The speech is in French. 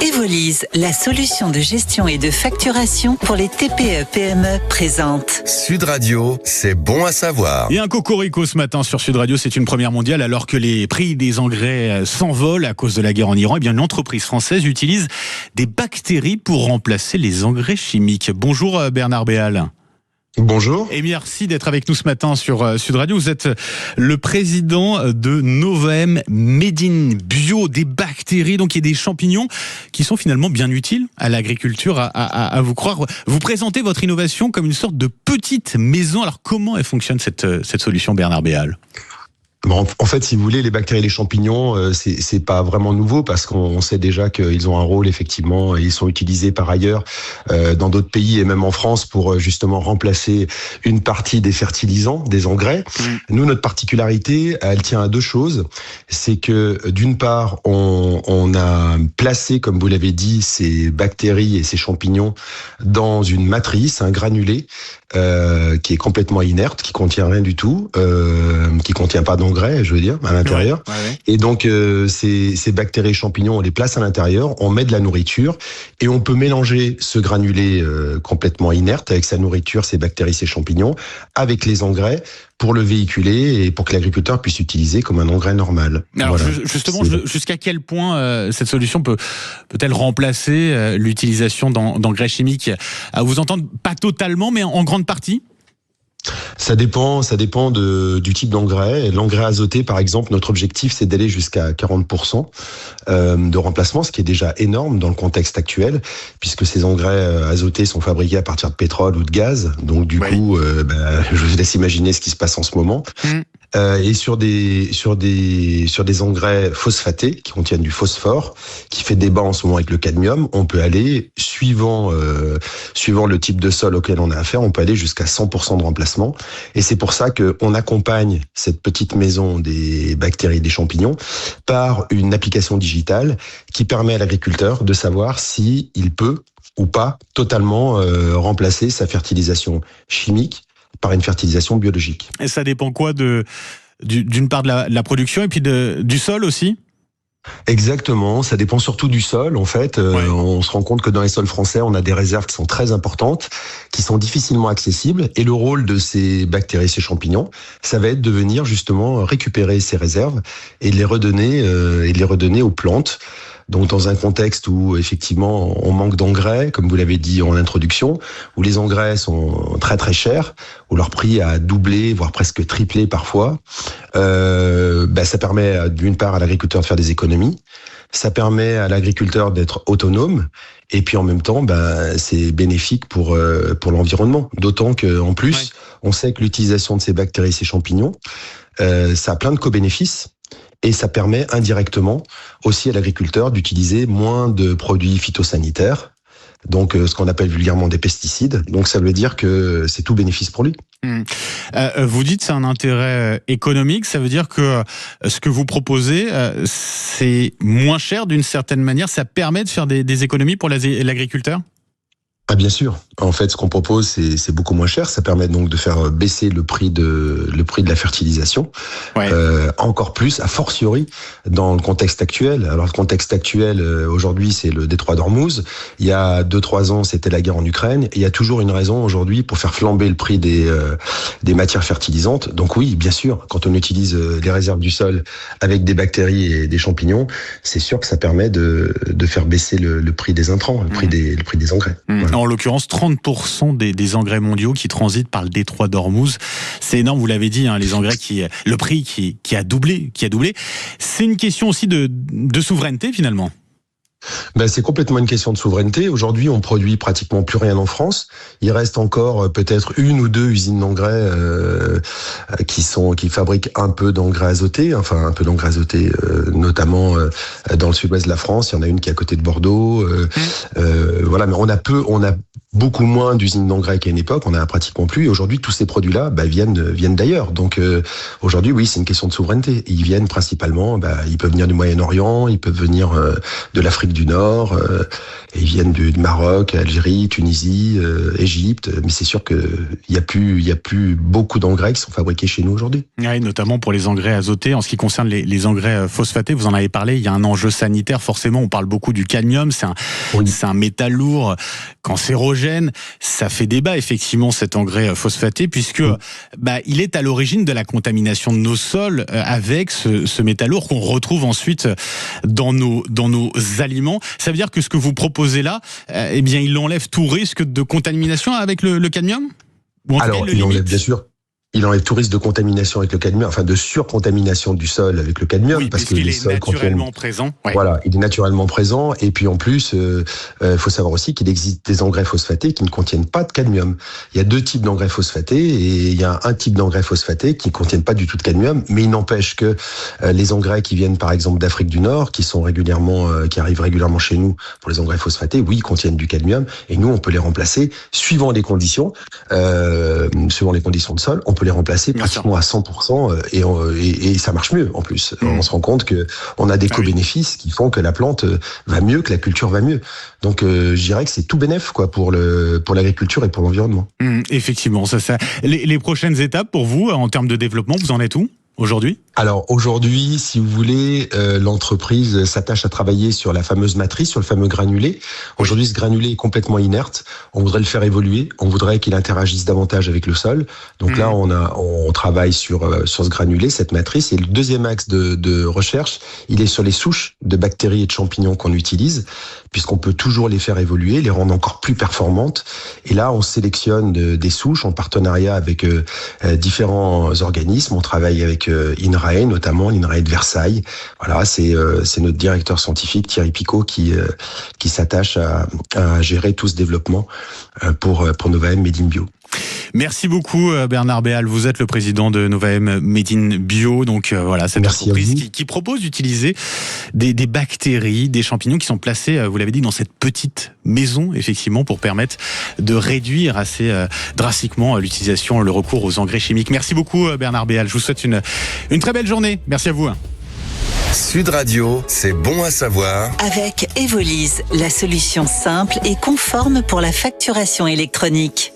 Evolise, la solution de gestion et de facturation pour les TPE-PME présente. Sud Radio, c'est bon à savoir. Et un cocorico ce matin sur Sud Radio, c'est une première mondiale alors que les prix des engrais s'envolent à cause de la guerre en Iran. Eh bien, une entreprise française utilise des bactéries pour remplacer les engrais chimiques. Bonjour Bernard Béal. Bonjour. Et merci d'être avec nous ce matin sur Sud Radio. Vous êtes le président de Novem Made in Bio, des bactéries, donc il y a des champignons qui sont finalement bien utiles à l'agriculture, à vous croire. Vous présentez votre innovation comme une sorte de petite maison. Alors comment elle fonctionne cette solution, Bernard Béal ? Bon, en fait, si vous voulez, les bactéries et les champignons, c'est pas vraiment nouveau parce qu'on sait déjà qu'ils ont un rôle, effectivement, et ils sont utilisés par ailleurs dans d'autres pays et même en France pour justement remplacer une partie des fertilisants, des engrais. Nous, notre particularité, elle tient à deux choses. C'est que d'une part, on a placé, comme vous l'avez dit, ces bactéries et ces champignons dans une matrice, un granulé, qui est complètement inerte, qui contient rien du tout, qui contient pas d'engrais, je veux dire, à l'intérieur. Ouais. Et donc, ces bactéries et champignons, on les place à l'intérieur, on met de la nourriture, et on peut mélanger ce granulé complètement inerte avec sa nourriture, ces bactéries, ces champignons, avec les engrais, pour le véhiculer et pour que l'agriculteur puisse utiliser comme un engrais normal. Alors voilà. Justement, jusqu'à quel point cette solution peut-elle remplacer l'utilisation d'engrais chimiques ? À vous entendre, pas totalement, mais en grande partie ? Ça dépend du type d'engrais. L'engrais azoté, par exemple, notre objectif, c'est d'aller jusqu'à 40% de remplacement, ce qui est déjà énorme dans le contexte actuel, puisque ces engrais azotés sont fabriqués à partir de pétrole ou de gaz. Donc du coup, je vous laisse imaginer ce qui se passe en ce moment. Et sur des engrais phosphatés qui contiennent du phosphore, qui fait débat en ce moment avec le cadmium, on peut aller, suivant le type de sol auquel on a affaire, on peut aller jusqu'à 100% de remplacement. Et c'est pour ça qu'on accompagne cette petite maison des bactéries et des champignons par une application digitale qui permet à l'agriculteur de savoir s'il peut ou pas totalement remplacer sa fertilisation chimique par une fertilisation biologique. Et ça dépend quoi d'une part de la production et puis du sol aussi ? Exactement, ça dépend surtout du sol en fait. On se rend compte que dans les sols français, on a des réserves qui sont très importantes, qui sont difficilement accessibles, et le rôle de ces bactéries, ces champignons, ça va être de venir justement récupérer ces réserves et de les redonner aux plantes. Donc dans un contexte où effectivement on manque d'engrais, comme vous l'avez dit en introduction, où les engrais sont très très chers, où leur prix a doublé, voire presque triplé parfois, ça permet d'une part à l'agriculteur de faire des économies, ça permet à l'agriculteur d'être autonome, et puis en même temps, c'est bénéfique pour l'environnement. D'autant qu'en plus, on sait que l'utilisation de ces bactéries, ces champignons, ça a plein de co-bénéfices. Et ça permet indirectement aussi à l'agriculteur d'utiliser moins de produits phytosanitaires, donc ce qu'on appelle vulgairement des pesticides. Donc ça veut dire que c'est tout bénéfice pour lui. Vous dites c'est un intérêt économique, ça veut dire que ce que vous proposez, c'est moins cher d'une certaine manière, ça permet de faire des économies pour l'agriculteur ? Ah bien sûr. En fait, ce qu'on propose, c'est beaucoup moins cher. Ça permet donc de faire baisser le prix de la fertilisation. Encore plus, a fortiori, dans le contexte actuel. Alors, le contexte actuel, aujourd'hui, c'est le détroit d'Ormuz. Il y a 2-3 ans, c'était la guerre en Ukraine. Et il y a toujours une raison aujourd'hui pour faire flamber le prix des matières fertilisantes. Donc oui, bien sûr, quand on utilise les réserves du sol avec des bactéries et des champignons, c'est sûr que ça permet de faire baisser le prix des intrants, le prix des engrais. Voilà. En l'occurrence, 30% des engrais mondiaux qui transitent par le détroit d'Ormuz. C'est énorme, vous l'avez dit, les engrais le prix qui a doublé. C'est une question aussi de souveraineté finalement. C'est complètement une question de souveraineté. Aujourd'hui, on produit pratiquement plus rien en France. Il reste encore peut-être 1 ou 2 usines d'engrais qui fabriquent un peu d'engrais azoté, notamment dans le sud-ouest de la France. Il y en a une qui est à côté de Bordeaux. Mais on a beaucoup moins d'usines d'engrais qu'à une époque, on en a pratiquement plus. Et aujourd'hui, tous ces produits-là viennent d'ailleurs. Donc aujourd'hui, oui, c'est une question de souveraineté. Ils viennent principalement, ils peuvent venir du Moyen-Orient, ils peuvent venir de l'Afrique du Nord, et ils viennent du Maroc, Algérie, Tunisie, Égypte. Mais c'est sûr que il y a plus beaucoup d'engrais qui sont fabriqués chez nous aujourd'hui. Oui, notamment pour les engrais azotés. En ce qui concerne les engrais phosphatés, vous en avez parlé, il y a un enjeu sanitaire. Forcément, on parle beaucoup du cadmium. C'est un métal lourd, cancérogène. Ça fait débat, effectivement, cet engrais phosphaté, puisque il est à l'origine de la contamination de nos sols avec ce métal lourd qu'on retrouve ensuite dans nos aliments. Ça veut dire que ce que vous proposez là, il enlève tout risque de contamination avec le cadmium? Alors, il enlève bien sûr. Il enlève tout risque de contamination avec le cadmium, enfin de surcontamination du sol avec le cadmium, oui, parce que les sols naturellement présent. Ouais. Voilà, il est naturellement présent. Et puis en plus, faut savoir aussi qu'il existe des engrais phosphatés qui ne contiennent pas de cadmium. Il y a 2 types d'engrais phosphatés et il y a un type d'engrais phosphaté qui ne contiennent pas du tout de cadmium. Mais il n'empêche que les engrais qui viennent par exemple d'Afrique du Nord, qui arrivent régulièrement chez nous pour les engrais phosphatés, oui, contiennent du cadmium. Et nous, on peut les remplacer suivant les conditions, de sol. On peut les remplacer pratiquement à 100% et ça marche mieux en plus. On se rend compte que on a des co-bénéfices qui font que la plante va mieux, que la culture va mieux. Donc je dirais que c'est tout bénef pour l'agriculture et pour l'environnement. Effectivement, ça. Les prochaines étapes pour vous en termes de développement, vous en êtes où aujourd'hui? Alors aujourd'hui, si vous voulez, l'entreprise s'attache à travailler sur la fameuse matrice, sur le fameux granulé. Aujourd'hui, ce granulé est complètement inerte. On voudrait le faire évoluer. On voudrait qu'il interagisse davantage avec le sol. Donc là, on travaille sur ce granulé, cette matrice. Et le deuxième axe de recherche, il est sur les souches de bactéries et de champignons qu'on utilise, puisqu'on peut toujours les faire évoluer, les rendre encore plus performantes. Et là, on sélectionne des souches en partenariat avec différents organismes. On travaille avec INRAE, notamment l'INRAE de Versailles. Voilà, c'est notre directeur scientifique Thierry Picot qui s'attache à gérer tout ce développement pour Nova M Made in Bio. Merci beaucoup Bernard Béal, vous êtes le président de Nova M Made in Bio, donc voilà, cette entreprise qui propose d'utiliser des bactéries, des champignons qui sont placés, vous l'avez dit, dans cette petite maison, effectivement, pour permettre de réduire assez drastiquement l'utilisation, le recours aux engrais chimiques. Merci beaucoup Bernard Béal, je vous souhaite une très belle journée, merci à vous. Sud Radio, c'est bon à savoir. Avec Evolise, la solution simple et conforme pour la facturation électronique.